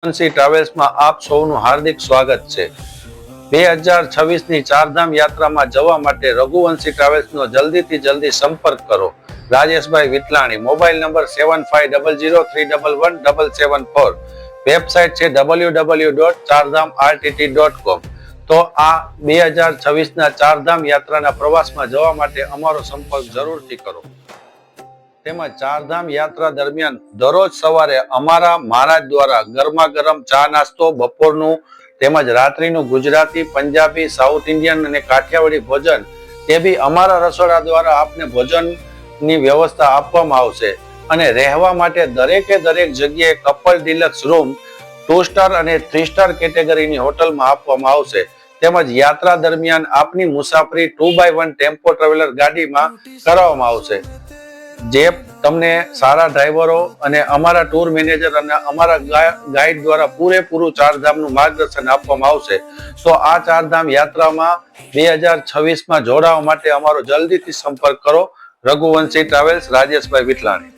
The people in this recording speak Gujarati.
રઘુવંશી ટ્રાવેલ્સમાં આપ સૌનું હાર્દિક સ્વાગત છે। 2026ની ચારધામ યાત્રામાં જવા માટે રઘુવંશી ટ્રાવેલ્સનો જલ્દીથી જલ્દી સંપર્ક કરો। Rajeshbhai Vitlani, mobile number 7503111774, website છે www.chardhamrtt.com। તો આ 2026ના ચારધામ યાત્રાના પ્રવાસમાં જવા માટે અમારો સંપર્ક જરૂરથી કરો। તેમજ ચારધામ યાત્રા દરમિયાન દરરોજ સવારે અમારા મહારાજ દ્વારા ગરમા ગરમ ચા નાસ્તો, બપોરનું તેમજ રાત્રિનું ગુજરાતી, પંજાબી, સાઉથ ઇન્ડિયન અને કાઠિયાવાડી ભોજન તે બી અમારા રસોડા દ્વારા આપને ભોજનની વ્યવસ્થા આપવામાં આવશે। અને રહેવા માટે દરેકે દરેક જગ્યાએ કપલ ડિલક્સ રૂમ 2 સ્ટાર અને 3 સ્ટાર કેટેગરીની હોટલમાં આપવામાં આવશે। તેમજ યાત્રા દરમિયાન આપની મુસાફરી 2x1 ટેમ્પો ટ્રાવેલર ગાડીમાં કરવામાં આવશે, જે તમને સારા ડ્રાઈવરો અને અમારા ટૂર મેનેજર અને અમારા ગાઈડ દ્વારા પૂરેપૂરું ચારધામનું માર્ગદર્શન આપવામાં આવશે। તો આ ચારધામ યાત્રામાં 2026માં જોડાવા માટે અમારો જલ્દીથી સંપર્ક કરો। રઘુવંશી ટ્રાવેલ્સ, રાજેશભાઈ વિટલાણી।